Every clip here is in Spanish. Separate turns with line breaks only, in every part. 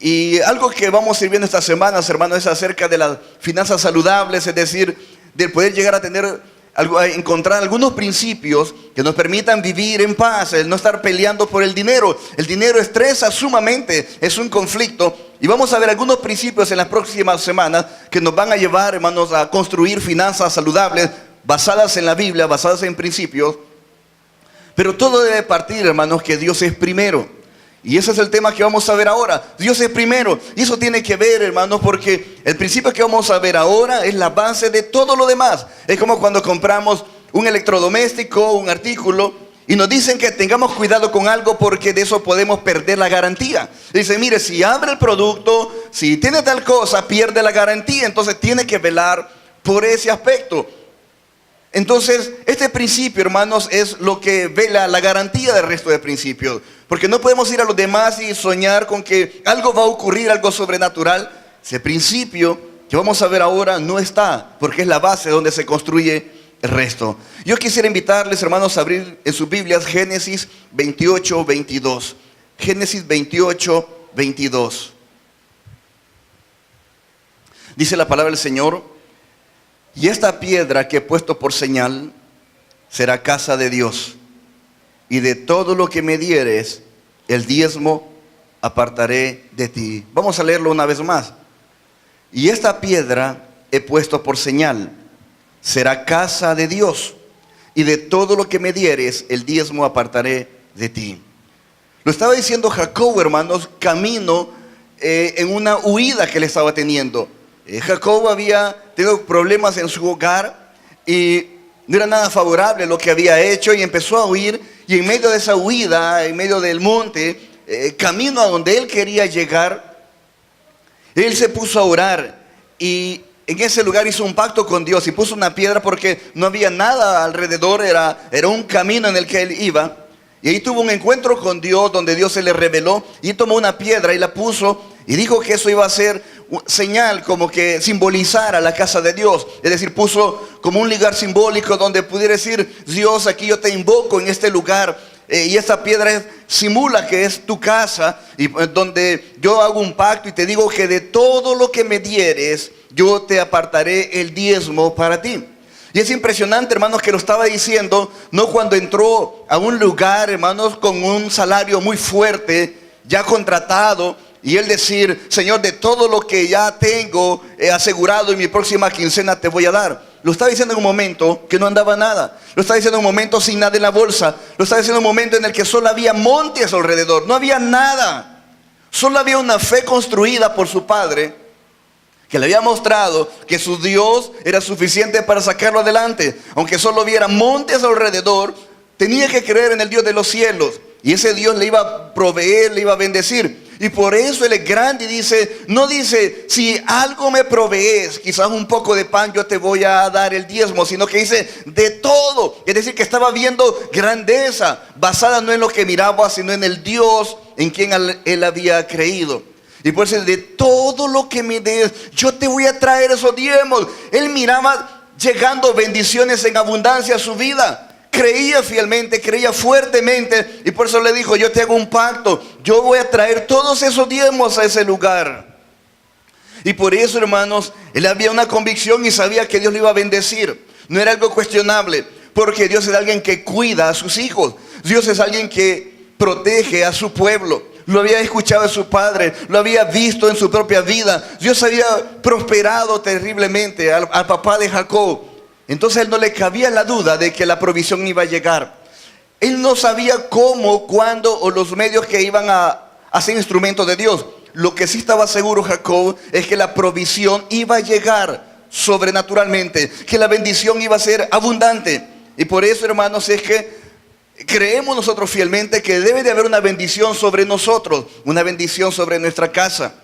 Y algo que vamos a ir viendo estas semanas, hermanos, es acerca de las finanzas saludables, es decir, de poder llegar a a encontrar algunos principios que nos permitan vivir en paz, el no estar peleando por el dinero. El dinero estresa sumamente, es un conflicto. Y vamos a ver algunos principios en las próximas semanas que nos van a llevar, hermanos, a construir finanzas saludables basadas en la Biblia, basadas en principios. Pero todo debe partir, hermanos, que Dios es primero. Y ese es el tema que vamos a ver ahora. Dios es primero. Y eso tiene que ver, hermanos, porque el principio que vamos a ver ahora es la base de todo lo demás. Es como cuando compramos un electrodoméstico, un artículo, y nos dicen que tengamos cuidado con algo porque de eso podemos perder la garantía. Dicen, mire, si abre el producto, si tiene tal cosa, pierde la garantía. Entonces tiene que velar por ese aspecto. Entonces, este principio, hermanos, es lo que vela la garantía del resto de principios. Porque no podemos ir a los demás y soñar con que algo va a ocurrir, algo sobrenatural. Ese principio que vamos a ver ahora no está, porque es la base donde se construye el resto. Yo quisiera invitarles, hermanos, a abrir en sus Biblias Génesis 28, 22. Génesis 28, 22. Dice la palabra del Señor: y esta piedra que he puesto por señal será casa de Dios, y de todo lo que me dieres, el diezmo apartaré de ti. Vamos a leerlo una vez más. Y esta piedra he puesto por señal será casa de Dios, y de todo lo que me dieres, el diezmo apartaré de ti. Lo estaba diciendo Jacob, hermanos, camino en una huida que le estaba teniendo. Jacob había tenido problemas en su hogar y no era nada favorable lo que había hecho, y empezó a huir. Y en medio de esa huida, en medio del monte, camino a donde él quería llegar, él se puso a orar, y en ese lugar hizo un pacto con Dios y puso una piedra porque no había nada alrededor, era un camino en el que él iba. Y ahí tuvo un encuentro con Dios donde Dios se le reveló, y tomó una piedra y la puso y dijo que eso iba a ser señal, como que simbolizara la casa de Dios. Es decir, puso como un lugar simbólico donde pudiera decir: Dios, aquí yo te invoco en este lugar, y esta piedra simula que es tu casa, y donde yo hago un pacto y te digo que de todo lo que me dieres, yo te apartaré el diezmo para ti. Y es impresionante, hermanos, que lo estaba diciendo no cuando entró a un lugar, hermanos, con un salario muy fuerte, ya contratado, y él decir: Señor, de todo lo que ya tengo asegurado en mi próxima quincena te voy a dar. Lo estaba diciendo en un momento que no andaba nada. Lo estaba diciendo en un momento sin nada en la bolsa. Lo estaba diciendo en un momento en el que solo había montes alrededor. No había nada. Solo había una fe construida por su padre, que le había mostrado que su Dios era suficiente para sacarlo adelante. Aunque solo hubiera montes alrededor, tenía que creer en el Dios de los cielos. Y ese Dios le iba a proveer, le iba a bendecir. Y por eso Él es grande y dice, no dice: si algo me provees, quizás un poco de pan, yo te voy a dar el diezmo, sino que dice de todo. Es decir, que estaba viendo grandeza basada no en lo que miraba, sino en el Dios en quien él había creído. Y por eso, de todo lo que me des, yo te voy a traer esos diezmos. Él miraba llegando bendiciones en abundancia a su vida. Creía fielmente, creía fuertemente, y por eso le dijo: yo te hago un pacto, yo voy a traer todos esos diezmos a ese lugar. Y por eso, hermanos, él había una convicción y sabía que Dios lo iba a bendecir. No era algo cuestionable, porque Dios es alguien que cuida a sus hijos. Dios es alguien que protege a su pueblo. Lo había escuchado de su padre, lo había visto en su propia vida. Dios había prosperado terriblemente al papá de Jacob. Entonces él no le cabía la duda de que la provisión iba a llegar. Él no sabía cómo, cuándo o los medios que iban a ser instrumentos de Dios. Lo que sí estaba seguro Jacob es que la provisión iba a llegar sobrenaturalmente, que la bendición iba a ser abundante. Y por eso, hermanos, es que creemos nosotros fielmente que debe de haber una bendición sobre nosotros, una bendición sobre nuestra casa.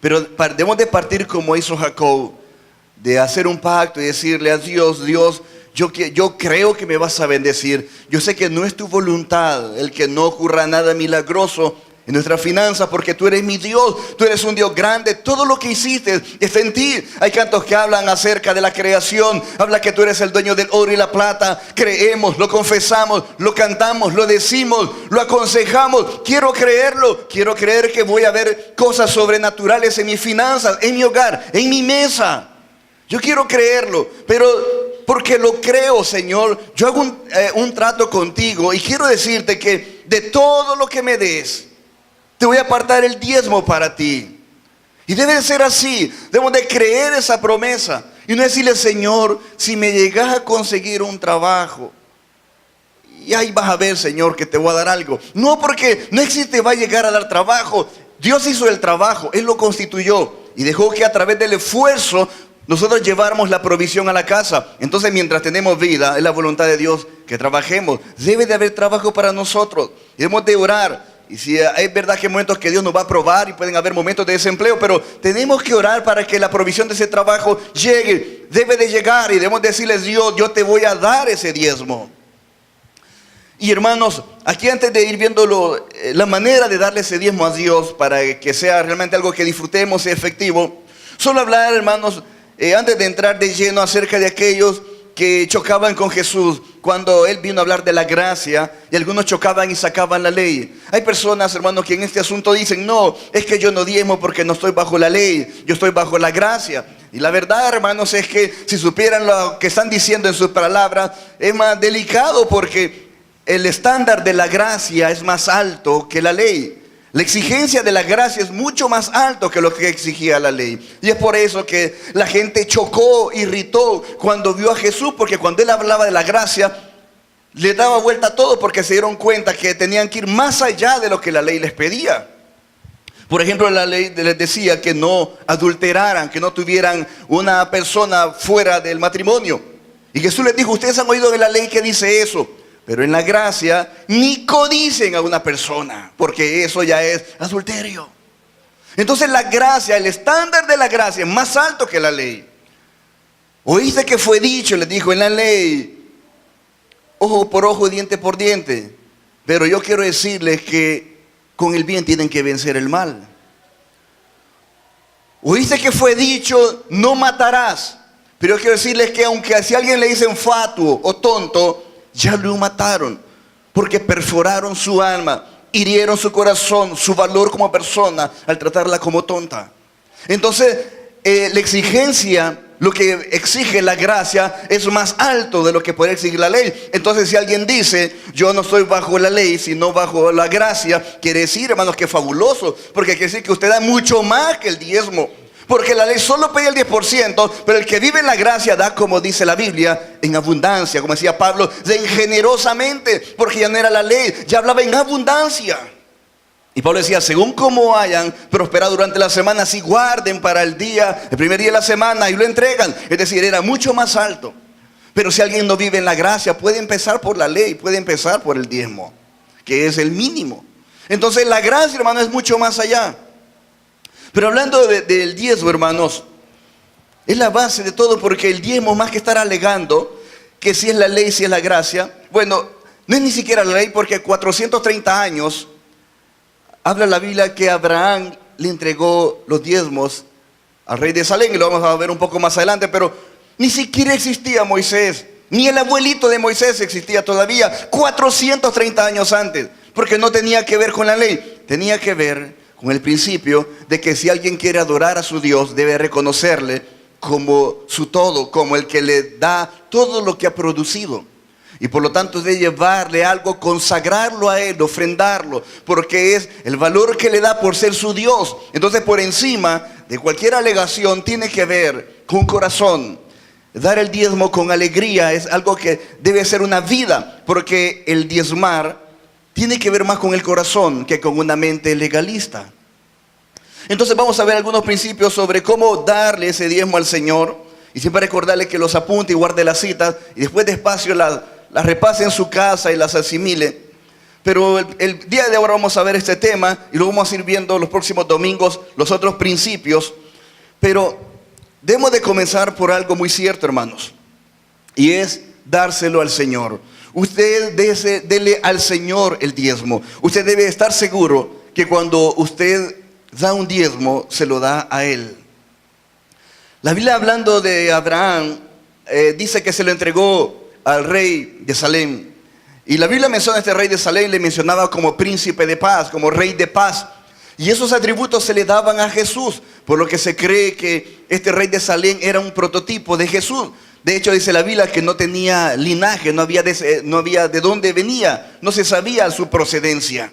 Pero debemos de partir como hizo Jacob, de hacer un pacto y decirle a Dios: Dios, yo creo que me vas a bendecir. Yo sé que no es tu voluntad el que no ocurra nada milagroso en nuestras finanzas, porque tú eres mi Dios, tú eres un Dios grande, todo lo que hiciste está en ti. Hay cantos que hablan acerca de la creación, habla que tú eres el dueño del oro y la plata. Creemos, lo confesamos, lo cantamos, lo decimos, lo aconsejamos. Quiero creerlo, quiero creer que voy a ver cosas sobrenaturales en mis finanzas, en mi hogar, en mi mesa. Yo quiero creerlo, pero porque lo creo, Señor, yo hago un trato contigo y quiero decirte que de todo lo que me des, te voy a apartar el diezmo para ti. Y debe de ser así, debemos de creer esa promesa. Y no decirle, Señor, si me llegas a conseguir un trabajo, y ahí vas a ver, Señor, que te voy a dar algo. No, porque no existe va a llegar a dar trabajo. Dios hizo el trabajo, Él lo constituyó y dejó que a través del esfuerzo nosotros lleváramos la provisión a la casa. Entonces, mientras tenemos vida, es la voluntad de Dios que trabajemos. Debe de haber trabajo para nosotros. Debemos de orar. Y si es verdad que hay momentos que Dios nos va a probar y pueden haber momentos de desempleo, pero tenemos que orar para que la provisión de ese trabajo llegue. Debe de llegar y debemos decirles, Dios, yo te voy a dar ese diezmo. Y hermanos, aquí antes de ir viendo la manera de darle ese diezmo a Dios para que sea realmente algo que disfrutemos y efectivo, solo hablar, hermanos, antes de entrar de lleno acerca de aquellos que chocaban con Jesús cuando Él vino a hablar de la gracia, y algunos chocaban y sacaban la ley. Hay personas, hermanos, que en este asunto dicen, no, es que yo no diezmo porque no estoy bajo la ley, yo estoy bajo la gracia. Y la verdad, hermanos, es que si supieran lo que están diciendo en sus palabras, es más delicado porque el estándar de la gracia es más alto que la ley. La exigencia de la gracia es mucho más alto que lo que exigía la ley. Y es por eso que la gente chocó, irritó cuando vio a Jesús, porque cuando Él hablaba de la gracia, le daba vuelta a todo porque se dieron cuenta que tenían que ir más allá de lo que la ley les pedía. Por ejemplo, la ley les decía que no adulteraran, que no tuvieran una persona fuera del matrimonio. Y Jesús les dijo, ustedes han oído de la ley que dice eso. Pero en la gracia ni codicen a una persona, porque eso ya es adulterio. Entonces la gracia, el estándar de la gracia es más alto que la ley. Oíste que fue dicho, les dijo en la ley, ojo por ojo, diente por diente. Pero yo quiero decirles que con el bien tienen que vencer el mal. Oíste que fue dicho, no matarás. Pero yo quiero decirles que aunque si a alguien le dicen fatuo o tonto, ya lo mataron, porque perforaron su alma, hirieron su corazón, su valor como persona, al tratarla como tonta. Entonces, la exigencia, lo que exige la gracia, es más alto de lo que puede exigir la ley. Entonces, si alguien dice, yo no estoy bajo la ley, sino bajo la gracia, quiere decir, hermanos, que es fabuloso, porque quiere decir que usted da mucho más que el diezmo. Porque la ley solo pedía el 10%, pero el que vive en la gracia da, como dice la Biblia, en abundancia. Como decía Pablo, den generosamente, porque ya no era la ley, ya hablaba en abundancia. Y Pablo decía, según como hayan prosperado durante la semana, si guarden para el primer día de la semana y lo entregan. Es decir, era mucho más alto. Pero si alguien no vive en la gracia, puede empezar por la ley, puede empezar por el diezmo, que es el mínimo. Entonces la gracia, hermano, es mucho más allá. Pero hablando del diezmo, hermanos, es la base de todo, porque el diezmo, más que estar alegando que si es la ley, si es la gracia, bueno, no es ni siquiera la ley, porque 430 años habla la Biblia que Abraham le entregó los diezmos al rey de Salem, y lo vamos a ver un poco más adelante, pero ni siquiera existía Moisés, ni el abuelito de Moisés existía todavía, 430 años antes, porque no tenía que ver con la ley, tenía que ver con el principio de que si alguien quiere adorar a su Dios, debe reconocerle como su todo, como el que le da todo lo que ha producido. Y por lo tanto debe llevarle algo, consagrarlo a Él, ofrendarlo, porque es el valor que le da por ser su Dios. Entonces, por encima de cualquier alegación, tiene que ver con corazón. Dar el diezmo con alegría es algo que debe ser una vida, porque el diezmar tiene que ver más con el corazón que con una mente legalista. Entonces vamos a ver algunos principios sobre cómo darle ese diezmo al Señor. Y siempre recordarle que los apunte y guarde las citas. Y después despacio las repase en su casa y las asimile. Pero el día de ahora vamos a ver este tema. Y lo vamos a ir viendo los próximos domingos, los otros principios. Pero debemos de comenzar por algo muy cierto, hermanos. Y es dárselo al Señor. Usted dele al Señor el diezmo. Usted debe estar seguro que cuando usted da un diezmo, se lo da a Él. La Biblia, hablando de Abraham, dice que se lo entregó al rey de Salem. Y la Biblia menciona a este rey de Salem, le mencionaba como príncipe de paz, como rey de paz. Y esos atributos se le daban a Jesús, por lo que se cree que este rey de Salem era un prototipo de Jesús. De hecho, dice la Biblia que no tenía linaje, no había de dónde venía, no se sabía su procedencia.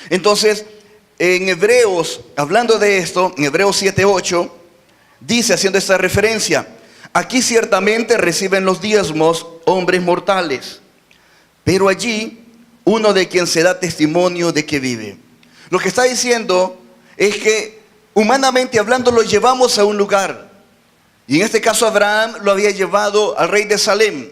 Entonces, en Hebreos, hablando de esto, en Hebreos 7:8, dice, haciendo esta referencia: aquí ciertamente reciben los diezmos hombres mortales, pero allí uno de quien se da testimonio de que vive. Lo que está diciendo es que humanamente hablando lo llevamos a un lugar. Y en este caso Abraham lo había llevado al rey de Salem.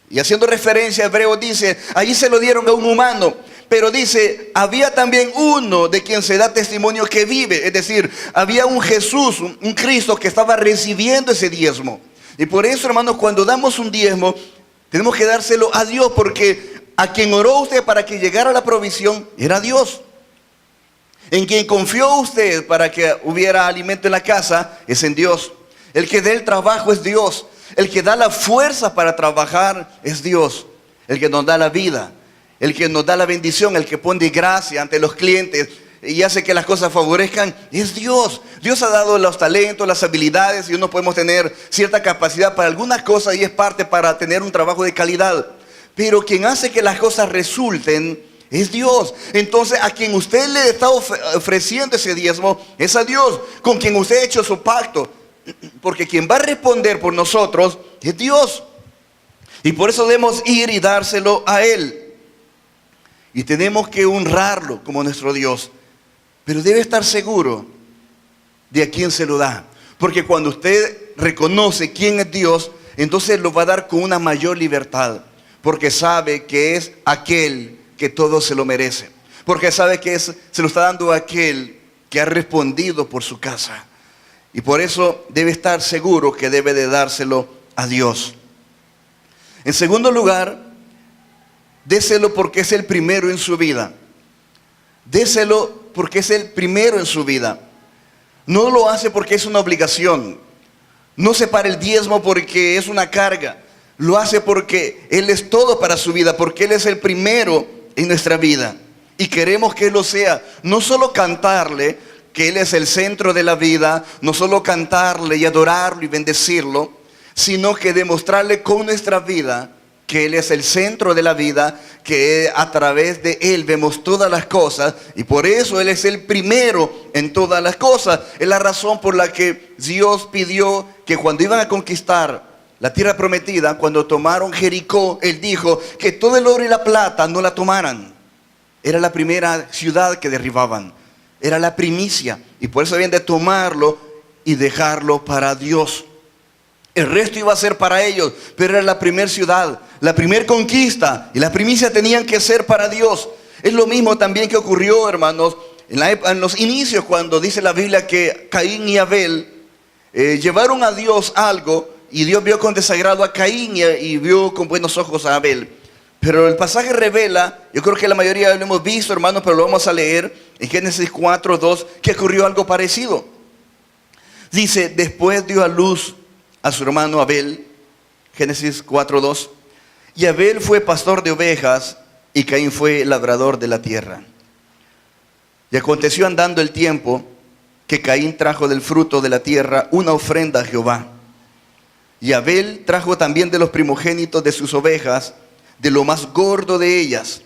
Y haciendo referencia a Hebreos dice, allí se lo dieron a un humano. Pero dice, había también uno de quien se da testimonio que vive. Es decir, había un Jesús, un Cristo que estaba recibiendo ese diezmo. Y por eso, hermanos, cuando damos un diezmo, tenemos que dárselo a Dios, porque a quien oró usted para que llegara la provisión era Dios. En quien confió usted para que hubiera alimento en la casa es en Dios. El que da el trabajo es Dios. El que da la fuerza para trabajar es Dios. El que nos da la vida, el que nos da la bendición, el que pone gracia ante los clientes y hace que las cosas favorezcan es Dios. Dios ha dado los talentos, las habilidades, y uno podemos tener cierta capacidad para algunas cosas y es parte para tener un trabajo de calidad. Pero quien hace que las cosas resulten es Dios. Entonces, a quien usted le está ofreciendo ese diezmo es a Dios, con quien usted ha hecho su pacto. Porque quien va a responder por nosotros es Dios. Y por eso debemos ir y dárselo a Él. Y tenemos que honrarlo como nuestro Dios. Pero debe estar seguro de a quién se lo da. Porque cuando usted reconoce quién es Dios, entonces lo va a dar con una mayor libertad. Porque sabe que es aquel que todo se lo merece. Porque sabe que se lo está dando a aquel que ha respondido por su casa. Y por eso debe estar seguro que debe de dárselo a Dios. En segundo lugar, déselo porque es el primero en su vida. Déselo porque es el primero en su vida. No lo hace porque es una obligación. No separa el diezmo porque es una carga. Lo hace porque Él es todo para su vida, porque Él es el primero en nuestra vida. Y queremos que Él lo sea. No solo cantarle que Él es el centro de la vida, no solo cantarle y adorarlo y bendecirlo, sino que demostrarle con nuestra vida que Él es el centro de la vida, que a través de Él vemos todas las cosas, y por eso Él es el primero en todas las cosas. Es la razón por la que Dios pidió que cuando iban a conquistar la tierra prometida, cuando tomaron Jericó, Él dijo que todo el oro y la plata no la tomaran. Era la primera ciudad que derribaban. Era la primicia, y por eso habían de tomarlo y dejarlo para Dios. El resto iba a ser para ellos, pero era la primera ciudad, la primera conquista, y la primicia tenían que ser para Dios. Es lo mismo también que ocurrió, hermanos, en los inicios, cuando dice la Biblia que Caín y Abel llevaron a Dios algo, y Dios vio con desagrado a Caín y vio con buenos ojos a Abel. Pero el pasaje revela, yo creo que la mayoría lo hemos visto, hermanos, pero lo vamos a leer en Génesis 4:2, que ocurrió algo parecido. Dice, después dio a luz a su hermano Abel, Génesis 4:2, y Abel fue pastor de ovejas y Caín fue labrador de la tierra. Y aconteció andando el tiempo que Caín trajo del fruto de la tierra una ofrenda a Jehová. Y Abel trajo también de los primogénitos de sus ovejas, de lo más gordo de ellas.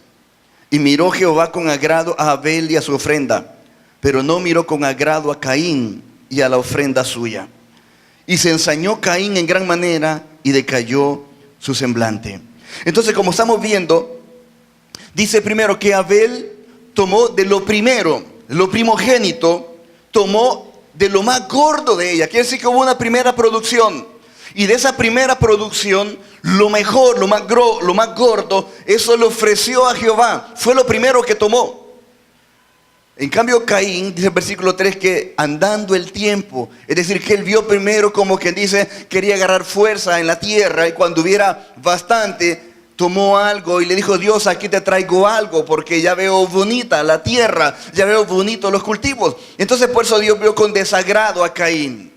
Y miró Jehová con agrado a Abel y a su ofrenda, pero no miró con agrado a Caín y a la ofrenda suya. Y se ensañó Caín en gran manera y decayó su semblante. Entonces, como estamos viendo, dice primero que Abel tomó de lo primero, lo primogénito, tomó de lo más gordo de ella. Quiere decir que hubo una primera producción. Y de esa primera producción, lo mejor, lo más gordo, eso le ofreció a Jehová. Fue lo primero que tomó. En cambio Caín, dice el versículo 3, que andando el tiempo, es decir, que él vio primero, como quien dice, quería agarrar fuerza en la tierra, y cuando hubiera bastante, tomó algo y le dijo: Dios, aquí te traigo algo porque ya veo bonita la tierra, ya veo bonitos los cultivos. Entonces por eso Dios vio con desagrado a Caín,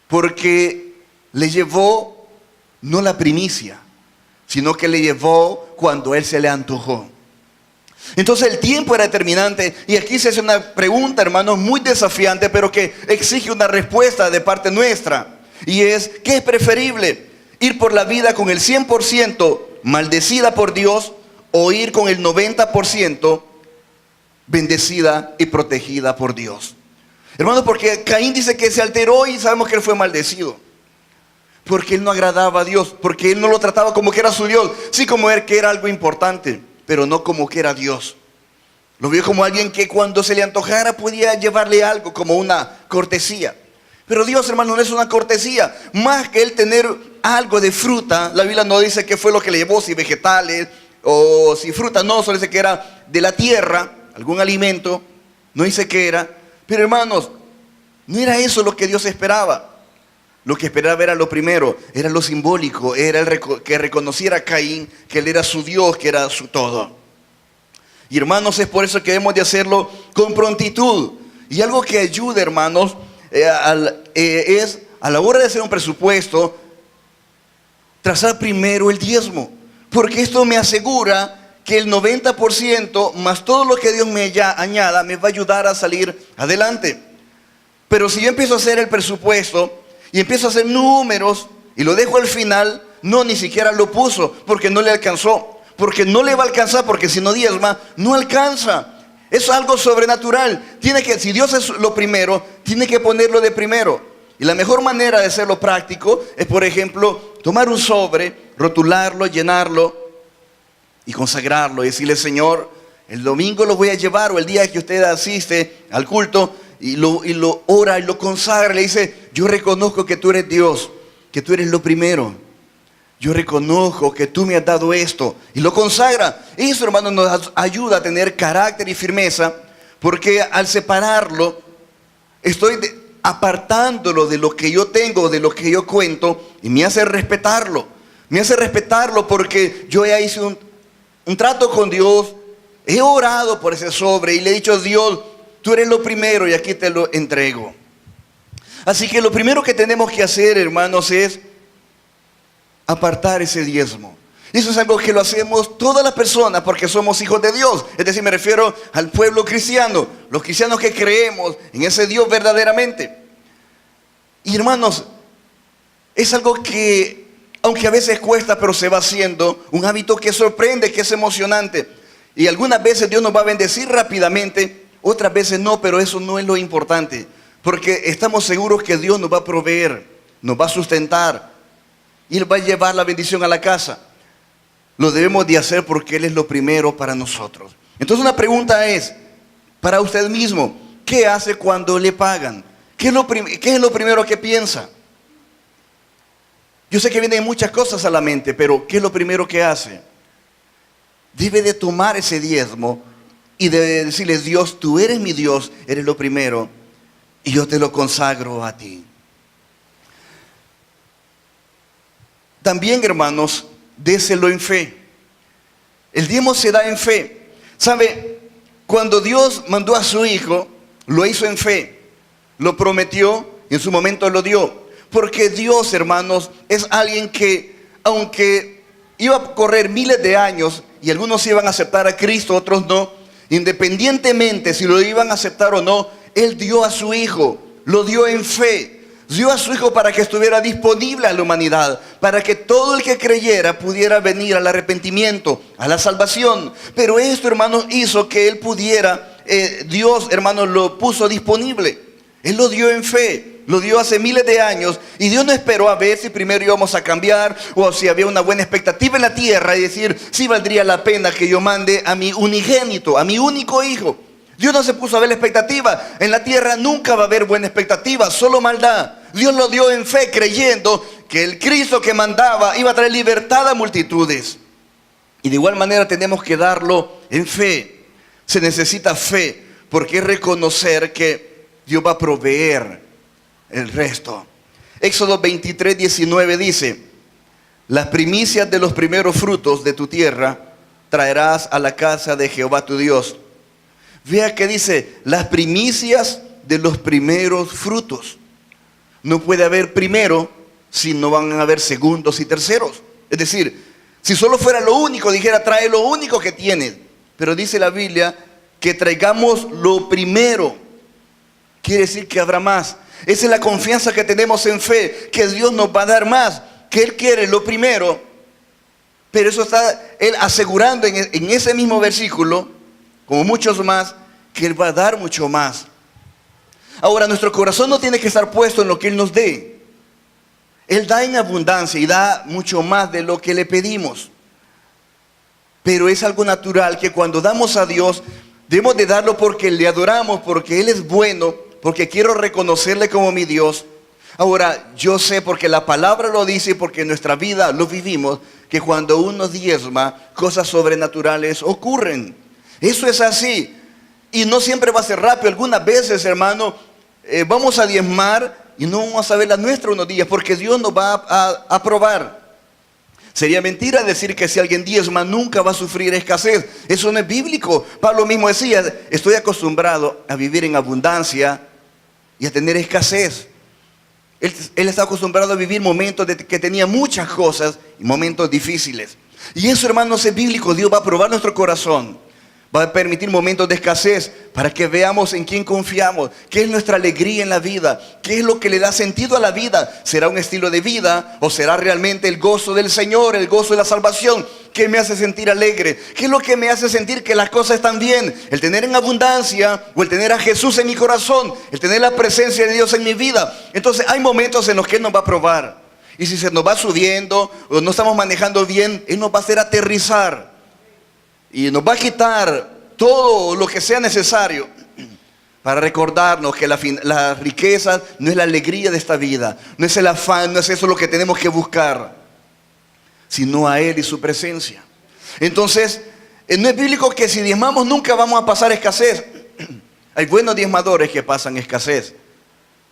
porque le llevó no la primicia, sino que le llevó cuando él se le antojó. Entonces el tiempo era determinante, y aquí se hace una pregunta, hermanos, muy desafiante, pero que exige una respuesta de parte nuestra. Y es: ¿qué es preferible? ¿Ir por la vida con el 100% maldecida por Dios, o ir con el 90% bendecida y protegida por Dios? Hermanos, porque Caín dice que se alteró y sabemos que él fue maldecido. Porque él no agradaba a Dios, porque él no lo trataba como que era su Dios. Sí, como él que era algo importante, pero no como que era Dios. Lo vio como alguien que cuando se le antojara podía llevarle algo, como una cortesía. Pero Dios, hermano, no es una cortesía. Más que él tener algo de fruta, la Biblia no dice qué fue lo que le llevó, si vegetales o si fruta, no, solo dice que era de la tierra, algún alimento, no dice qué era. Pero hermanos, no era eso lo que Dios esperaba. Lo que esperaba era lo primero, era lo simbólico, era que reconociera a Caín que él era su Dios, que era su todo. Y hermanos, es por eso que debemos de hacerlo con prontitud. Y algo que ayuda, hermanos, es a la hora de hacer un presupuesto, trazar primero el diezmo. Porque esto me asegura que el 90% más todo lo que Dios me añada me va a ayudar a salir adelante. Pero si yo empiezo a hacer el presupuesto y empiezo a hacer números y lo dejo al final, no, ni siquiera lo puso porque no le alcanzó. Porque no le va a alcanzar, porque si no diezma, no alcanza. Es algo sobrenatural. Si Dios es lo primero, tiene que ponerlo de primero. Y la mejor manera de hacerlo práctico es, por ejemplo, tomar un sobre, rotularlo, llenarlo y consagrarlo. Y decirle: Señor, el domingo lo voy a llevar, o el día que usted asiste al culto, y lo ora y lo consagra. Le dice: yo reconozco que tú eres Dios, que tú eres lo primero. Yo reconozco que tú me has dado esto. Y lo consagra. Eso, hermano, nos ayuda a tener carácter y firmeza, porque al separarlo, estoy apartándolo de lo que yo tengo, de lo que yo cuento, y me hace respetarlo. Me hace respetarlo porque yo ya hice un trato con Dios. He orado por ese sobre y le he dicho: Dios, tú eres lo primero y aquí te lo entrego. Así que lo primero que tenemos que hacer, hermanos, es apartar ese diezmo. Eso es algo que lo hacemos todas las personas porque somos hijos de Dios. Es decir, me refiero al pueblo cristiano, los cristianos que creemos en ese Dios verdaderamente. Y hermanos, es algo que, aunque a veces cuesta, pero se va haciendo un hábito que sorprende, que es emocionante. Y algunas veces Dios nos va a bendecir rápidamente, otras veces no, pero eso no es lo importante. Porque estamos seguros que Dios nos va a proveer, nos va a sustentar y Él va a llevar la bendición a la casa. Lo debemos de hacer porque Él es lo primero para nosotros. Entonces una pregunta es, para usted mismo: ¿qué hace cuando le pagan? ¿Qué es lo primero que piensa? Yo sé que vienen muchas cosas a la mente, pero ¿qué es lo primero que hace? Debe de tomar ese diezmo y de decirle: Dios, tú eres mi Dios, eres lo primero, y yo te lo consagro a ti. También, hermanos, déselo en fe. El diezmo se da en fe. ¿Sabe? Cuando Dios mandó a su Hijo, lo hizo en fe. Lo prometió y en su momento lo dio. Porque Dios, hermanos, es alguien que, aunque iba a correr miles de años y algunos iban a aceptar a Cristo, otros no, independientemente si lo iban a aceptar o no, Él dio a su Hijo, lo dio en fe. Dio a su Hijo para que estuviera disponible a la humanidad, para que todo el que creyera pudiera venir al arrepentimiento, a la salvación. Pero esto, hermanos, hizo que Él pudiera, Dios, hermanos, lo puso disponible. Él lo dio en fe, lo dio hace miles de años, y Dios no esperó a ver si primero íbamos a cambiar o si había una buena expectativa en la tierra y decir: sí valdría la pena que yo mande a mi unigénito, a mi único hijo. Dios no se puso a ver la expectativa. En la tierra nunca va a haber buena expectativa, solo maldad. Dios lo dio en fe, creyendo que el Cristo que mandaba iba a traer libertad a multitudes. Y de igual manera tenemos que darlo en fe. Se necesita fe, porque es reconocer que Dios va a proveer el resto. Éxodo 23:19 dice: las primicias de los primeros frutos de tu tierra traerás a la casa de Jehová tu Dios. Vea que dice, las primicias de los primeros frutos. No puede haber primero si no van a haber segundos y terceros. Es decir, si solo fuera lo único, dijera, trae lo único que tienes. Pero dice la Biblia que traigamos lo primero. Quiere decir que habrá más. Esa es la confianza que tenemos en fe, que Dios nos va a dar más, que Él quiere lo primero. Pero eso está Él asegurando en ese mismo versículo, como muchos más, que Él va a dar mucho más. Ahora, nuestro corazón no tiene que estar puesto en lo que Él nos dé. Él da en abundancia y da mucho más de lo que le pedimos. Pero es algo natural que cuando damos a Dios, debemos de darlo porque le adoramos, porque Él es bueno, porque quiero reconocerle como mi Dios. Ahora, yo sé porque la palabra lo dice y porque en nuestra vida lo vivimos, que cuando uno diezma, cosas sobrenaturales ocurren. Eso es así. Y no siempre va a ser rápido. Algunas veces, hermano, vamos a diezmar y no vamos a ver la nuestra unos días, porque Dios nos va a probar. Sería mentira decir que si alguien diezma nunca va a sufrir escasez. Eso no es bíblico. Pablo mismo decía, estoy acostumbrado a vivir en abundancia y a tener escasez. Él está acostumbrado a vivir momentos que tenía muchas cosas y momentos difíciles. Y eso, hermanos, es bíblico. Dios va a probar nuestro corazón. Va a permitir momentos de escasez para que veamos en quién confiamos, qué es nuestra alegría en la vida, qué es lo que le da sentido a la vida. ¿Será un estilo de vida o será realmente el gozo del Señor, el gozo de la salvación? ¿Qué me hace sentir alegre? ¿Qué es lo que me hace sentir que las cosas están bien? ¿El tener en abundancia o el tener a Jesús en mi corazón? ¿El tener la presencia de Dios en mi vida? Entonces hay momentos en los que Él nos va a probar. Y si se nos va subiendo o no estamos manejando bien, Él nos va a hacer aterrizar. Y nos va a quitar todo lo que sea necesario para recordarnos que la riqueza no es la alegría de esta vida, no es el afán, no es eso lo que tenemos que buscar, sino a Él y su presencia. Entonces, no es bíblico que si diezmamos nunca vamos a pasar escasez. Hay buenos diezmadores que pasan escasez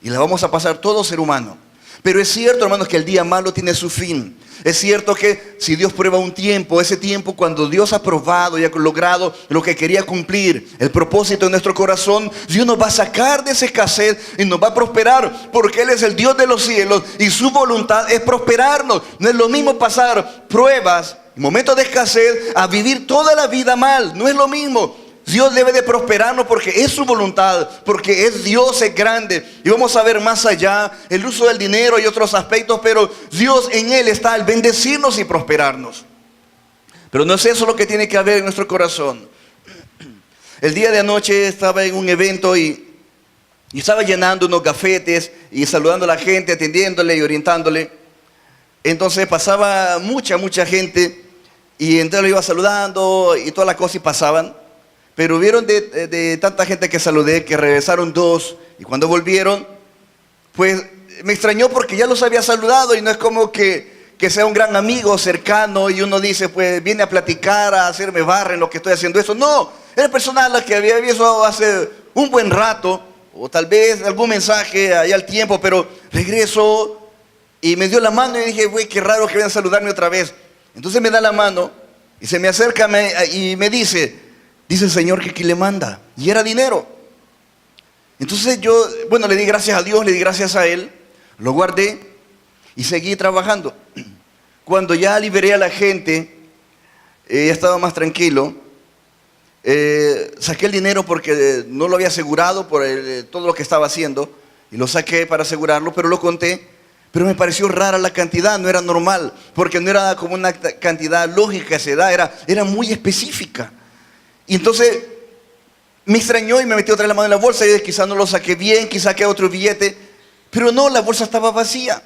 y la vamos a pasar todo ser humano. Pero es cierto, hermanos, que el día malo tiene su fin. Es cierto que si Dios prueba un tiempo, ese tiempo cuando Dios ha probado y ha logrado lo que quería cumplir, el propósito de nuestro corazón, Dios nos va a sacar de esa escasez y nos va a prosperar, porque Él es el Dios de los cielos y su voluntad es prosperarnos. No es lo mismo pasar pruebas, momentos de escasez, a vivir toda la vida mal. No es lo mismo. Dios debe de prosperarnos porque es su voluntad, porque es Dios, es grande. Y vamos a ver más allá el uso del dinero y otros aspectos, pero Dios en Él está al bendecirnos y prosperarnos. Pero no es eso lo que tiene que haber en nuestro corazón. El día de anoche estaba en un evento y estaba llenando unos gafetes y saludando a la gente, atendiéndole y orientándole. Entonces pasaba mucha gente y entonces lo iba saludando y todas las cosas y pasaban. Pero vieron de tanta gente que saludé, que regresaron dos, y cuando volvieron, pues me extrañó porque ya los había saludado y no es como que sea un gran amigo cercano y uno dice, pues viene a platicar, a hacerme barra en lo que estoy haciendo eso. No, era personas a las que había visto hace un buen rato, o tal vez algún mensaje allá al tiempo, pero regresó y me dio la mano y dije, güey, qué raro que vengan a saludarme otra vez. Entonces me da la mano y se me acerca y me dice el Señor que aquí le manda. Y era dinero. Entonces yo, bueno, le di gracias a Dios, le di gracias a Él, lo guardé y seguí trabajando. Cuando ya liberé a la gente, ya estaba más tranquilo. Saqué el dinero porque no lo había asegurado por todo lo que estaba haciendo. Y lo saqué para asegurarlo, pero lo conté. Pero me pareció rara la cantidad, no era normal. Porque no era como una cantidad lógica que se da, era muy específica. Y entonces me extrañó y me metí otra vez la mano en la bolsa y quizás no lo saqué bien, quizás saqué otro billete, pero no, la bolsa estaba vacía.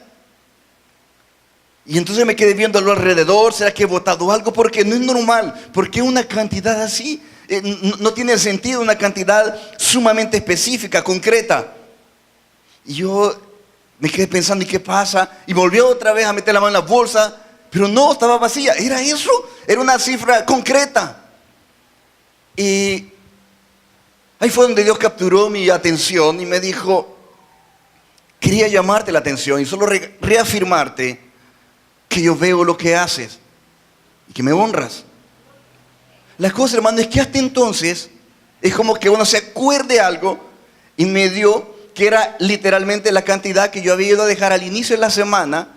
Y entonces me quedé viéndolo alrededor, ¿será que he botado algo? Porque no es normal, porque una cantidad así no tiene sentido, una cantidad sumamente específica, concreta. Y yo me quedé pensando, ¿y qué pasa? Y volvió otra vez a meter la mano en la bolsa, pero no, estaba vacía. ¿Era eso? Era una cifra concreta. Y ahí fue donde Dios capturó mi atención y me dijo, quería llamarte la atención y solo reafirmarte que yo veo lo que haces y que me honras. La cosa, hermano, es que hasta entonces es como que uno se acuerde algo y me dio que era literalmente la cantidad que yo había ido a dejar al inicio de la semana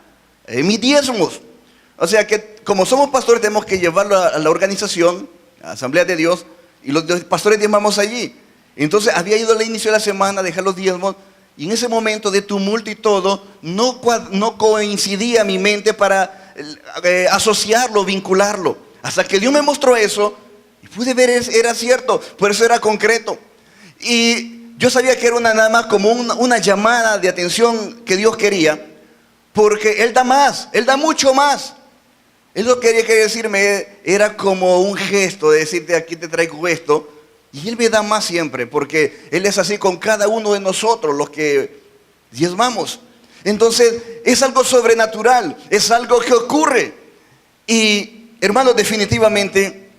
en mis diezmos. O sea que como somos pastores tenemos que llevarlo a la organización, a la Asamblea de Dios, y los pastores diezmamos allí. Entonces había ido al inicio de la semana a dejar los diezmos, y en ese momento de tumulto y todo, no coincidía mi mente para asociarlo, vincularlo. Hasta que Dios me mostró eso, y pude ver, era cierto, por eso era concreto. Y yo sabía que era nada más como una llamada de atención que Dios quería, porque Él da más, Él da mucho más. Él lo que quería decirme era como un gesto, de decirte aquí te traigo esto, y Él me da más siempre, porque Él es así con cada uno de nosotros, los que diezmamos. Entonces es algo sobrenatural, es algo que ocurre. Y hermanos, definitivamente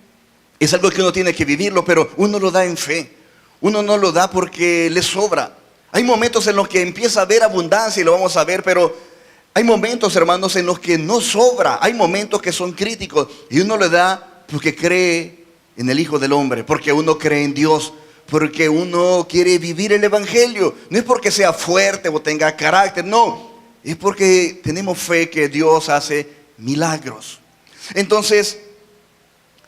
es algo que uno tiene que vivirlo, pero uno lo da en fe. Uno no lo da porque le sobra. Hay momentos en los que empieza a haber abundancia y lo vamos a ver, pero hay momentos, hermanos, en los que no sobra. Hay momentos que son críticos y uno le da porque cree en el Hijo del Hombre, porque uno cree en Dios, porque uno quiere vivir el Evangelio. No es porque sea fuerte o tenga carácter, no. Es porque tenemos fe que Dios hace milagros. Entonces,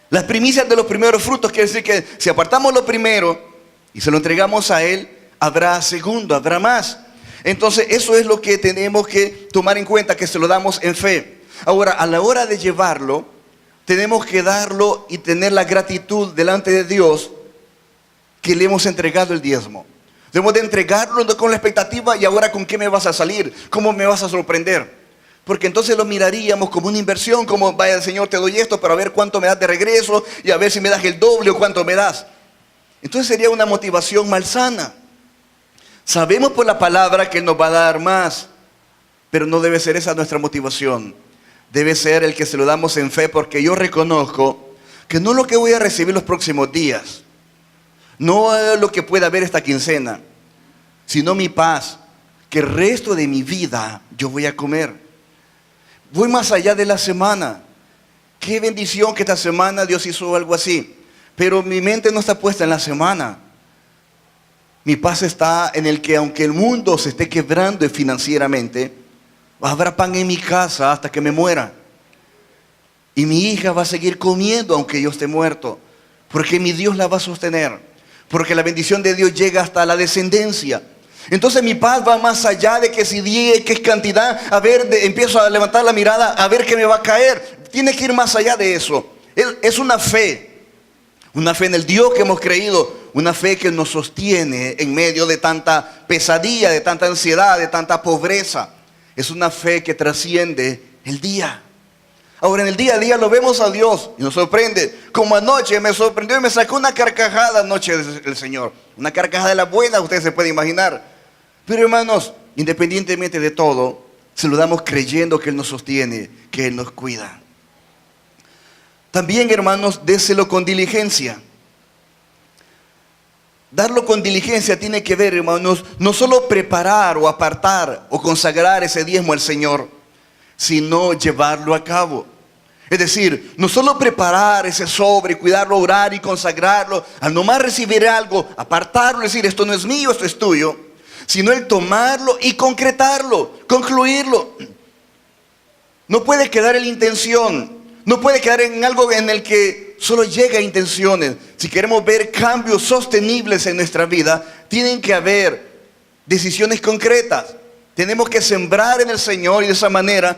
las primicias de los primeros frutos quiere decir que si apartamos lo primero y se lo entregamos a Él, habrá segundo, habrá más. Entonces eso es lo que tenemos que tomar en cuenta, que se lo damos en fe. Ahora, a la hora de llevarlo, tenemos que darlo y tener la gratitud delante de Dios que le hemos entregado el diezmo. Debemos de entregarlo con la expectativa, y ahora con qué me vas a salir, cómo me vas a sorprender. Porque entonces lo miraríamos como una inversión, como vaya Señor, te doy esto para ver cuánto me das de regreso y a ver si me das el doble o cuánto me das. Entonces sería una motivación malsana. Sabemos por la palabra que Él nos va a dar más, pero no debe ser esa nuestra motivación. Debe ser el que se lo damos en fe, porque yo reconozco que no lo que voy a recibir los próximos días, no lo que pueda haber esta quincena, sino mi paz, que el resto de mi vida yo voy a comer. Voy más allá de la semana. Qué bendición que esta semana Dios hizo algo así, pero mi mente no está puesta en la semana. Mi paz está en el que aunque el mundo se esté quebrando financieramente, habrá pan en mi casa hasta que me muera. Y mi hija va a seguir comiendo aunque yo esté muerto, porque mi Dios la va a sostener, porque la bendición de Dios llega hasta la descendencia. Entonces mi paz va más allá de que si di qué cantidad, a ver, empiezo a levantar la mirada a ver qué me va a caer. Tiene que ir más allá de eso. Es una fe en el Dios que hemos creído, una fe que nos sostiene en medio de tanta pesadilla, de tanta ansiedad, de tanta pobreza. Es una fe que trasciende el día. Ahora, en el día a día lo vemos a Dios y nos sorprende. Como anoche me sorprendió y me sacó una carcajada anoche el Señor. Una carcajada de la buena, ustedes se pueden imaginar. Pero hermanos, independientemente de todo, se lo damos creyendo que Él nos sostiene, que Él nos cuida. También, hermanos, déselo con diligencia. Darlo con diligencia tiene que ver, hermanos, no solo preparar o apartar o consagrar ese diezmo al Señor, sino llevarlo a cabo. Es decir, no solo preparar ese sobre, cuidarlo, orar y consagrarlo, al nomás recibir algo, apartarlo, decir esto no es mío, esto es tuyo, sino el tomarlo y concretarlo, concluirlo. No puede quedar en la intención, no puede quedar en algo en el que solo llega a intenciones. Si queremos ver cambios sostenibles en nuestra vida, tienen que haber decisiones concretas. Tenemos que sembrar en el Señor y de esa manera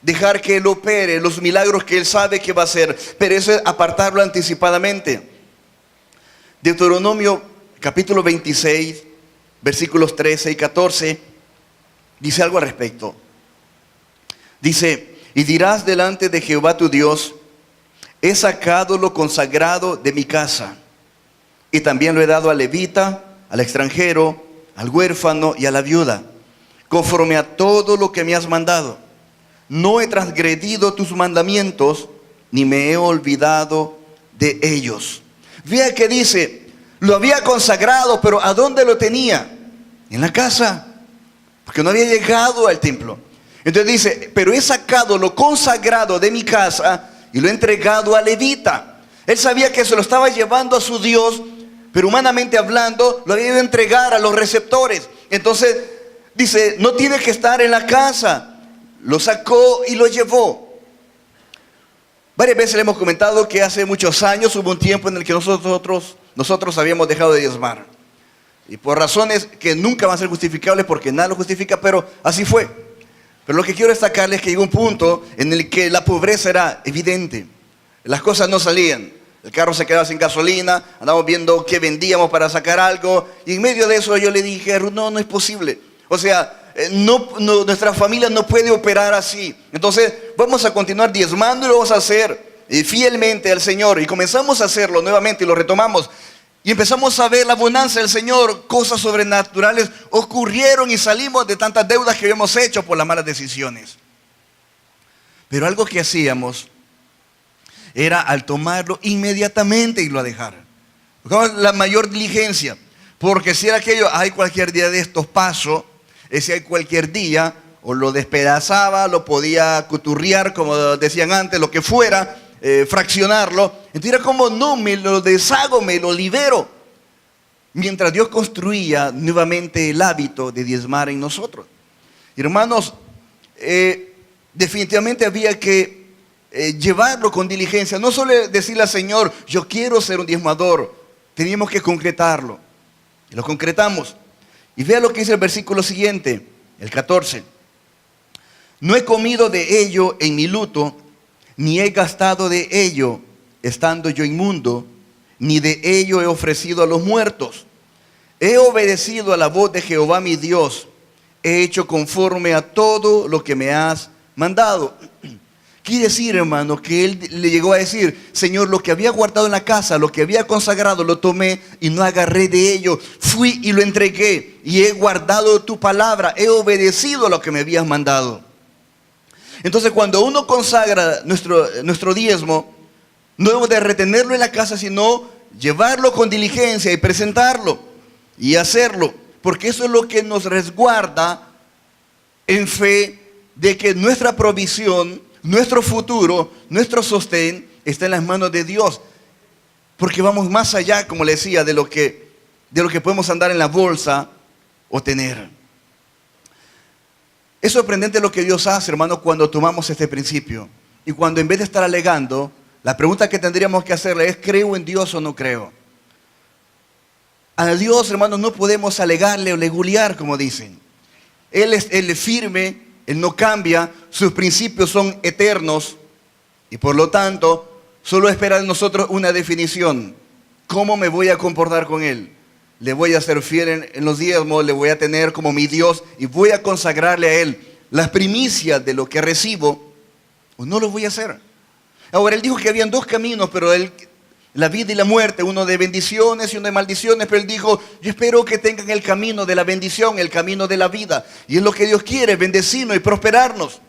dejar que Él opere los milagros que Él sabe que va a hacer. Pero eso es apartarlo anticipadamente. Deuteronomio capítulo 26, versículos 13 y 14, dice algo al respecto. Dice: y dirás delante de Jehová tu Dios, he sacado lo consagrado de mi casa, y también lo he dado al levita, al extranjero, al huérfano y a la viuda, conforme a todo lo que me has mandado. No he transgredido tus mandamientos, ni me he olvidado de ellos. Vea que dice, lo había consagrado, pero ¿a dónde lo tenía? En la casa, porque no había llegado al templo. Entonces dice, pero he sacado sacado lo consagrado de mi casa y lo he entregado a levita. Él sabía que se lo estaba llevando a su Dios, pero humanamente hablando, lo había ido a entregar a los receptores. Entonces, dice, no tiene que estar en la casa. Lo sacó y lo llevó. Varias veces le hemos comentado que hace muchos años hubo un tiempo en el que nosotros habíamos dejado de diezmar. Y por razones que nunca van a ser justificables porque nada lo justifica, pero así fue. Pero lo que quiero destacarles es que llegó un punto en el que la pobreza era evidente. Las cosas no salían. El carro se quedaba sin gasolina, andábamos viendo qué vendíamos para sacar algo. Y en medio de eso yo le dije, no es posible. O sea, nuestra familia no puede operar así. Entonces vamos a continuar diezmando y lo vamos a hacer fielmente al Señor. Y comenzamos a hacerlo nuevamente y lo retomamos. Y empezamos a ver la bonanza del Señor. Cosas sobrenaturales ocurrieron y salimos de tantas deudas que habíamos hecho por las malas decisiones. Pero algo que hacíamos era al tomarlo inmediatamente irlo a dejar. Buscamos la mayor diligencia. Porque si era aquello, hay cualquier día de estos paso, si hay cualquier día, o lo despedazaba, lo podía cuturriar, como decían antes, lo que fuera, fraccionarlo. Entonces era como, no, me lo deshago, me lo libero. Mientras Dios construía nuevamente el hábito de diezmar en nosotros. Hermanos, definitivamente había que llevarlo con diligencia. No solo decirle al Señor, yo quiero ser un diezmador. Teníamos que concretarlo. Y lo concretamos. Y vea lo que dice el versículo siguiente, el 14. No he comido de ello en mi luto, ni he gastado de ello estando yo inmundo, ni de ello he ofrecido a los muertos. He obedecido a la voz de Jehová mi Dios. He hecho conforme a todo lo que me has mandado. Quiere decir, hermano, que él le llegó a decir, Señor, lo que había guardado en la casa, lo que había consagrado, lo tomé y no agarré de ello. Fui y lo entregué y he guardado tu palabra, he obedecido a lo que me habías mandado. Entonces, cuando uno consagra nuestro diezmo, no debemos de retenerlo en la casa, sino llevarlo con diligencia y presentarlo y hacerlo. Porque eso es lo que nos resguarda en fe de que nuestra provisión, nuestro futuro, nuestro sostén está en las manos de Dios. Porque vamos más allá, como le decía, de lo que podemos andar en la bolsa o tener. Es sorprendente lo que Dios hace, hermano, cuando tomamos este principio. Y cuando en vez de estar alegando, la pregunta que tendríamos que hacerle es, ¿creo en Dios o no creo? A Dios, hermano, no podemos alegarle o legulear, como dicen. Él es firme. Él no cambia, sus principios son eternos y por lo tanto solo espera de nosotros una definición. ¿Cómo me voy a comportar con Él? Le voy a ser fiel en los diezmos, le voy a tener como mi Dios y voy a consagrarle a Él las primicias de lo que recibo o no lo voy a hacer. Ahora, Él dijo que habían dos caminos, pero la vida y la muerte, uno de bendiciones y uno de maldiciones, pero Él dijo, yo espero que tengan el camino de la bendición, el camino de la vida. Y es lo que Dios quiere, bendecirnos y prosperarnos.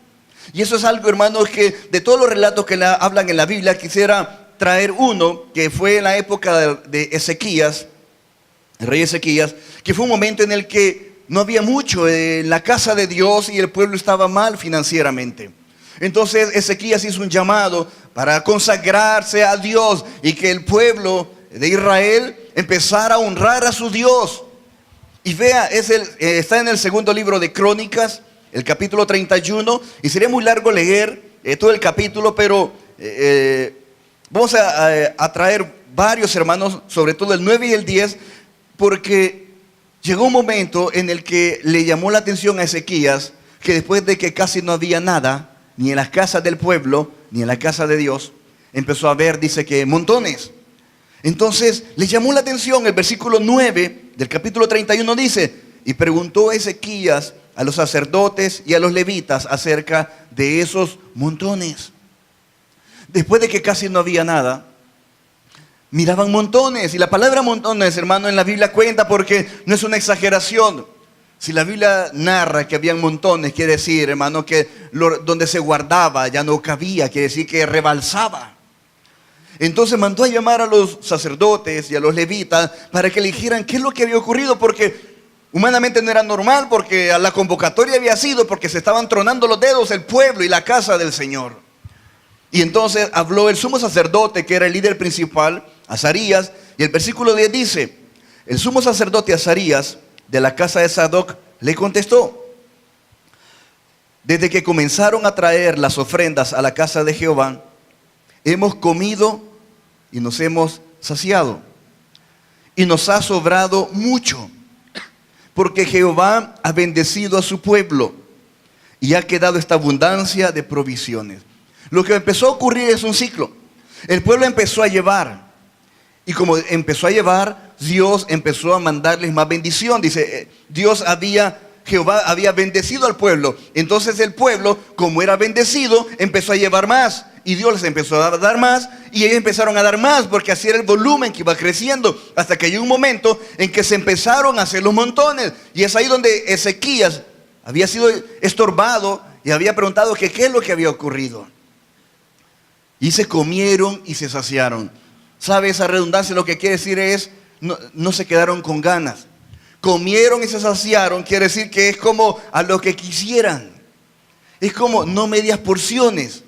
Y eso es algo, hermanos, que de todos los relatos que hablan en la Biblia, quisiera traer uno que fue en la época de Ezequías, el rey Ezequías, que fue un momento en el que no había mucho en la casa de Dios y el pueblo estaba mal financieramente. Entonces Ezequías hizo un llamado para consagrarse a Dios y que el pueblo de Israel empezara a honrar a su Dios. Y vea, está en el segundo libro de Crónicas, el capítulo 31, y sería muy largo leer todo el capítulo, pero vamos a traer varios, hermanos, sobre todo el 9 y el 10, porque llegó un momento en el que le llamó la atención a Ezequías, que después de que casi no había nada, ni en las casas del pueblo, ni en la casa de Dios, empezó a ver, dice que montones. Entonces le llamó la atención el versículo 9 del capítulo 31, dice, y preguntó Ezequías a los sacerdotes y a los levitas acerca de esos montones. Después de que casi no había nada, miraban montones. Y la palabra montones, hermano, en la Biblia cuenta porque no es una exageración. Si la Biblia narra que habían montones, quiere decir, hermano, que donde se guardaba ya no cabía, quiere decir que rebalsaba. Entonces mandó a llamar a los sacerdotes y a los levitas para que le dijeran qué es lo que había ocurrido, porque Humanamente no era normal porque a la convocatoria había sido porque se estaban tronando los dedos el pueblo y la casa del Señor. Y entonces habló el sumo sacerdote, que era el líder principal, Azarías, y el versículo 10 dice: el sumo sacerdote Azarías de la casa de Sadoc le contestó: desde que comenzaron a traer las ofrendas a la casa de Jehová, hemos comido y nos hemos saciado, y nos ha sobrado mucho, porque Jehová ha bendecido a su pueblo y ha quedado esta abundancia de provisiones. Lo que empezó a ocurrir es un ciclo. El pueblo empezó a llevar, y como empezó a llevar, Dios empezó a mandarles más bendición. Dice, Jehová había bendecido al pueblo. Entonces el pueblo, como era bendecido, empezó a llevar más. Y Dios les empezó a dar más, y ellos empezaron a dar más, porque así era el volumen que iba creciendo, hasta que llegó un momento en que se empezaron a hacer los montones. Y es ahí donde Ezequías había sido estorbado y había preguntado que qué es lo que había ocurrido. Y se comieron y se saciaron. ¿Sabe? Esa redundancia lo que quiere decir es, no se quedaron con ganas. Comieron y se saciaron, quiere decir que es como a lo que quisieran. Es como no medias porciones,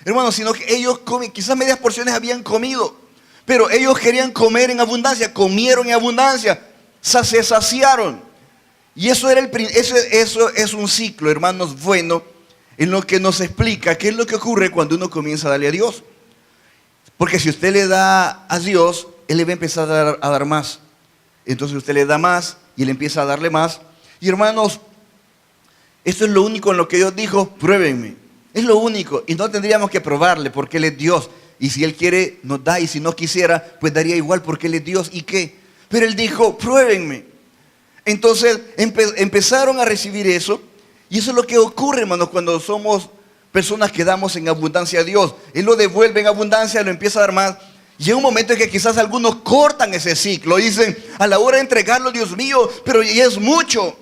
hermanos, sino que ellos comen, quizás medias porciones habían comido, pero ellos querían comer en abundancia, comieron en abundancia, se saciaron. Y eso es un ciclo, hermanos, bueno, en lo que nos explica qué es lo que ocurre cuando uno comienza a darle a Dios. Porque si usted le da a Dios, Él le va a empezar a dar más. Entonces usted le da más y Él empieza a darle más. Y hermanos, esto es lo único en lo que Dios dijo: pruébenme. Es lo único, y no tendríamos que probarle porque Él es Dios. Y si Él quiere, nos da, y si no quisiera, pues daría igual porque Él es Dios. ¿Y qué? Pero Él dijo: pruébenme. Entonces empezaron a recibir eso. Y eso es lo que ocurre, hermanos, cuando somos personas que damos en abundancia a Dios. Él lo devuelve en abundancia, lo empieza a dar más. Y llega un momento en que quizás algunos cortan ese ciclo. Dicen, a la hora de entregarlo, Dios mío, pero ya es mucho.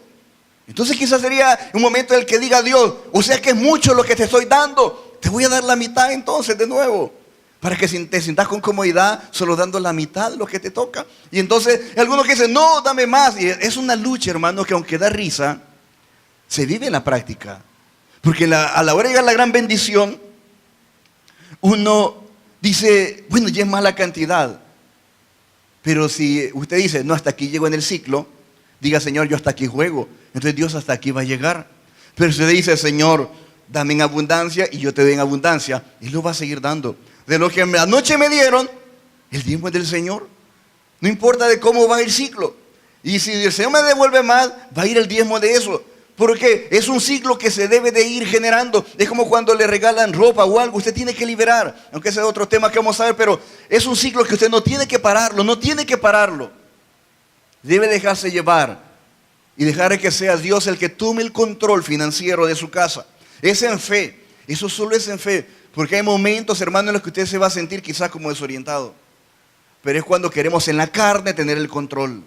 Entonces quizás sería un momento en el que diga Dios: o sea que es mucho lo que te estoy dando, te voy a dar la mitad entonces de nuevo, para que te sientas con comodidad solo dando la mitad de lo que te toca. Y entonces algunos que dicen: no, dame más. Y es una lucha, hermano, que aunque da risa, se vive en la práctica. Porque a la hora de llegar la gran bendición, uno dice: bueno, ya es más la cantidad. Pero si usted dice: no, hasta aquí llego en el ciclo, diga: Señor, yo hasta aquí juego. Entonces Dios hasta aquí va a llegar. Pero si usted dice: Señor, dame en abundancia, y yo te doy en abundancia, Él lo va a seguir dando. De lo que anoche me dieron, el diezmo es del Señor. No importa de cómo va el ciclo. Y si el Señor me devuelve más, va a ir el diezmo de eso. Porque es un ciclo que se debe de ir generando. Es como cuando le regalan ropa o algo, usted tiene que liberar. Aunque ese es otro tema que vamos a ver, pero es un ciclo que usted no tiene que pararlo, no tiene que pararlo. Debe dejarse llevar y dejar que sea Dios el que tome el control financiero de su casa. Es en fe, eso solo es en fe. Porque hay momentos, hermano, en los que usted se va a sentir quizás como desorientado. Pero es cuando queremos en la carne tener el control.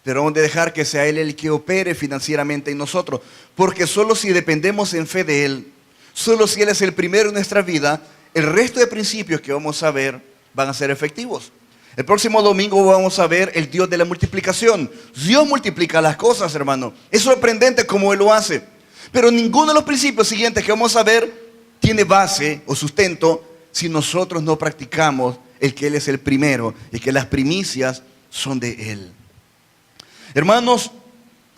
Pero hemos de dejar que sea Él el que opere financieramente en nosotros. Porque solo si dependemos en fe de Él, solo si Él es el primero en nuestra vida, el resto de principios que vamos a ver van a ser efectivos. El próximo domingo vamos a ver el Dios de la multiplicación. Dios multiplica las cosas, hermano. Es sorprendente cómo Él lo hace. Pero ninguno de los principios siguientes que vamos a ver tiene base o sustento si nosotros no practicamos el que Él es el primero y que las primicias son de Él. Hermanos,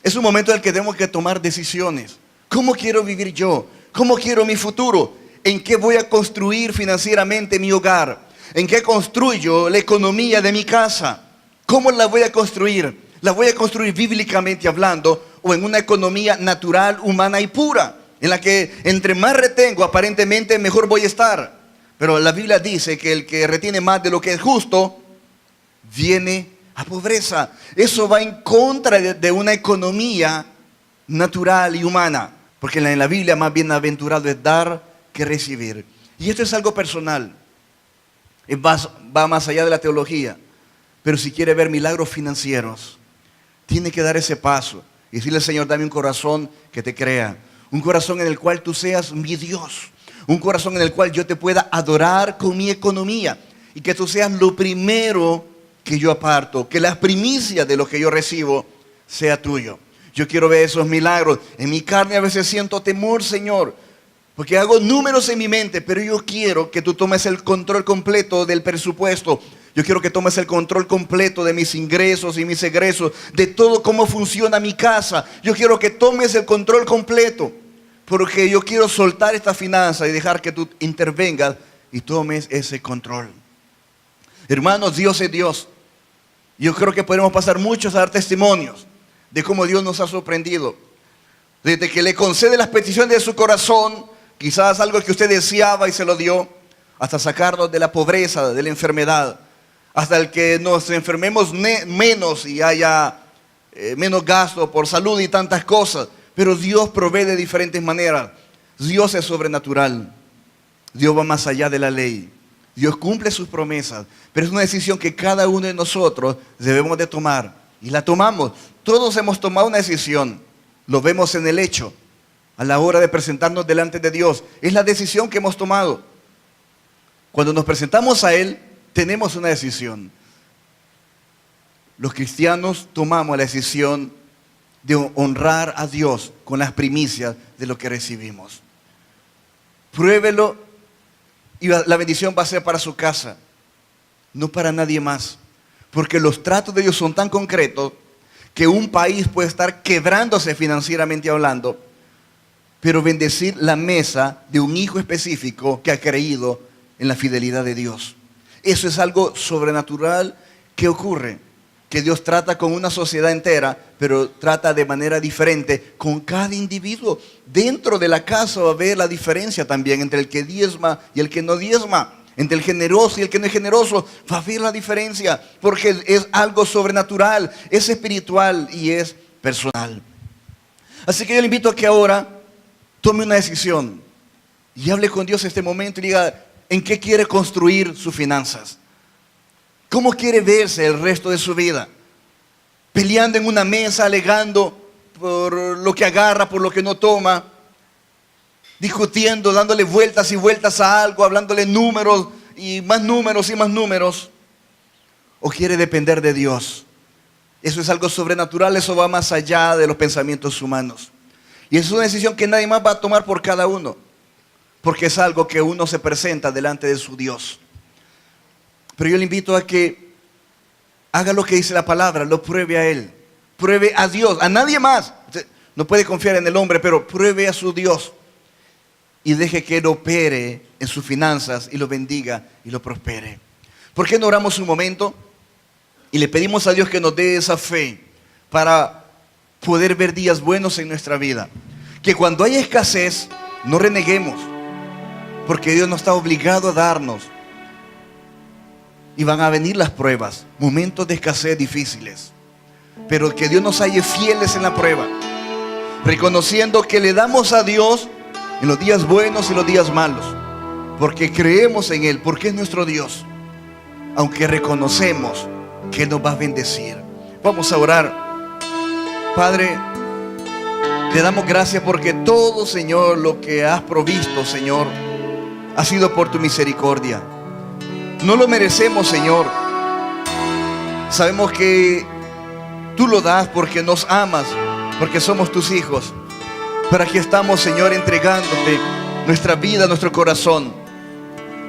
es un momento en el que tenemos que tomar decisiones. ¿Cómo quiero vivir yo? ¿Cómo quiero mi futuro? ¿En qué voy a construir financieramente mi hogar? ¿En qué construyo la economía de mi casa? ¿Cómo la voy a construir? ¿La voy a construir bíblicamente hablando o en una economía natural, humana y pura? En la que entre más retengo, aparentemente mejor voy a estar. Pero la Biblia dice que el que retiene más de lo que es justo, viene a pobreza. Eso va en contra de una economía natural y humana. Porque en la Biblia más bienaventurado es dar que recibir. Y esto es algo personal. Va más allá de la teología. Pero si quiere ver milagros financieros, tiene que dar ese paso y decirle: Señor, dame un corazón que te crea. Un corazón en el cual tú seas mi Dios. Un corazón en el cual yo te pueda adorar con mi economía. Y que tú seas lo primero que yo aparto. Que las primicias de lo que yo recibo sea tuyo. Yo quiero ver esos milagros. En mi carne a veces siento temor, Señor, porque hago números en mi mente, pero yo quiero que tú tomes el control completo del presupuesto. Yo quiero que tomes el control completo de mis ingresos y mis egresos, de todo cómo funciona mi casa. Yo quiero que tomes el control completo, porque yo quiero soltar esta finanza y dejar que tú intervengas y tomes ese control. Hermanos, Dios es Dios. Yo creo que podemos pasar muchos a dar testimonios de cómo Dios nos ha sorprendido. Desde que le concede las peticiones de su corazón, quizás algo que usted deseaba y se lo dio, hasta sacarnos de la pobreza, de la enfermedad, hasta el que nos enfermemos menos y haya menos gasto por salud y tantas cosas. Pero Dios provee de diferentes maneras. Dios es sobrenatural. Dios va más allá de la ley. Dios cumple sus promesas, pero es una decisión que cada uno de nosotros debemos de tomar. Y la tomamos. Todos hemos tomado una decisión. Lo vemos en el hecho. A la hora de presentarnos delante de Dios. Es la decisión que hemos tomado. Cuando nos presentamos a Él, tenemos una decisión. Los cristianos tomamos la decisión de honrar a Dios con las primicias de lo que recibimos. Pruébelo y la bendición va a ser para su casa, no para nadie más. Porque los tratos de Dios son tan concretos que un país puede estar quebrándose financieramente hablando, pero bendecir la mesa de un hijo específico que ha creído en la fidelidad de Dios. Eso es algo sobrenatural que ocurre, que Dios trata con una sociedad entera, pero trata de manera diferente con cada individuo. Dentro de la casa va a haber la diferencia también entre el que diezma y el que no diezma. Entre el generoso y el que no es generoso va a haber la diferencia, porque es algo sobrenatural, es espiritual y es personal. Así que yo le invito a que ahora tome una decisión y hable con Dios en este momento y diga en qué quiere construir sus finanzas. ¿Cómo quiere verse el resto de su vida? Peleando en una mesa, alegando por lo que agarra, por lo que no toma, discutiendo, dándole vueltas y vueltas a algo, hablándole números y más números y más números. ¿O quiere depender de Dios? Eso es algo sobrenatural, eso va más allá de los pensamientos humanos. Y es una decisión que nadie más va a tomar por cada uno, porque es algo que uno se presenta delante de su Dios. Pero yo le invito a que haga lo que dice la palabra, lo pruebe a Él, pruebe a Dios, a nadie más. No puede confiar en el hombre, pero pruebe a su Dios y deje que Él opere en sus finanzas y lo bendiga y lo prospere. ¿Por qué no oramos un momento y le pedimos a Dios que nos dé esa fe para poder ver días buenos en nuestra vida? Que cuando haya escasez no reneguemos, porque Dios no está obligado a darnos. Y van a venir las pruebas, momentos de escasez difíciles, pero que Dios nos halle fieles en la prueba, reconociendo que le damos a Dios en los días buenos y los días malos, porque creemos en Él, porque es nuestro Dios, aunque reconocemos que Él nos va a bendecir. Vamos a orar. Padre, te damos gracias porque todo, Señor, lo que has provisto, Señor, ha sido por tu misericordia. No lo merecemos, Señor. Sabemos que tú lo das porque nos amas, porque somos tus hijos. Pero aquí estamos, Señor, entregándote nuestra vida, nuestro corazón,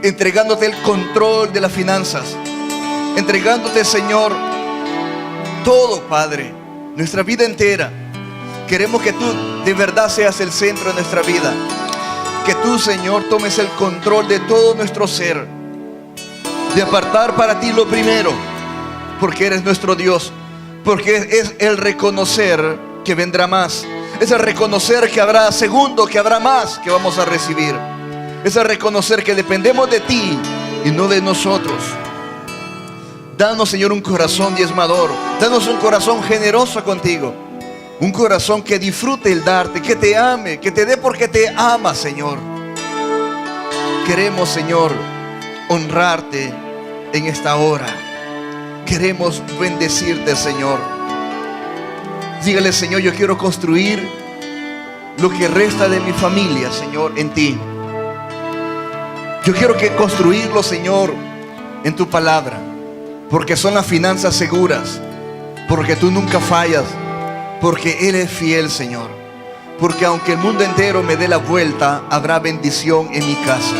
entregándote el control de las finanzas, entregándote, Señor, todo, Padre, nuestra vida entera. Queremos que tú de verdad seas el centro de nuestra vida, que tú, Señor, tomes el control de todo nuestro ser, de apartar para ti lo primero, porque eres nuestro Dios, porque es el reconocer que vendrá más, es el reconocer que habrá segundo, que habrá más que vamos a recibir, es el reconocer que dependemos de ti y no de nosotros. Danos, Señor, un corazón diezmador, danos un corazón generoso contigo, un corazón que disfrute el darte, que te ame, que te dé porque te ama, Señor. Queremos, Señor, honrarte en esta hora. Queremos bendecirte, Señor. Dígale, Señor, yo quiero construir lo que resta de mi familia, Señor, en ti. Yo quiero construirlo, Señor, en tu palabra, porque son las finanzas seguras, porque tú nunca fallas, porque Él es fiel, Señor. Porque aunque el mundo entero me dé la vuelta, habrá bendición en mi casa.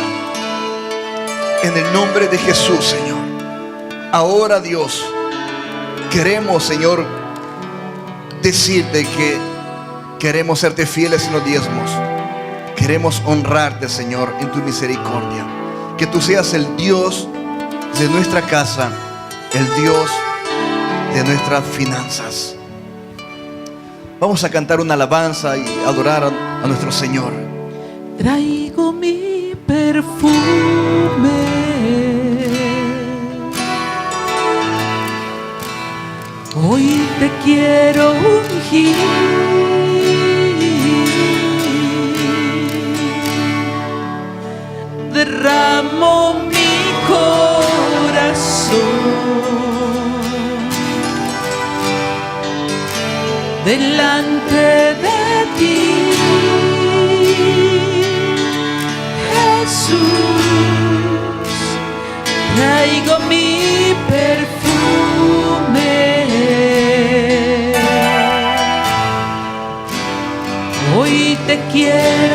En el nombre de Jesús, Señor. Ahora, Dios, queremos, Señor, decirte que queremos serte fieles en los diezmos. Queremos honrarte, Señor, en tu misericordia. Que tú seas el Dios de nuestra casa, el Dios de nuestras finanzas. Vamos a cantar una alabanza y adorar a nuestro Señor.
Traigo mi perfume, hoy te quiero ungir. Derramo mi corazón delante de ti, Jesús. Traigo mi perfume, hoy te quiero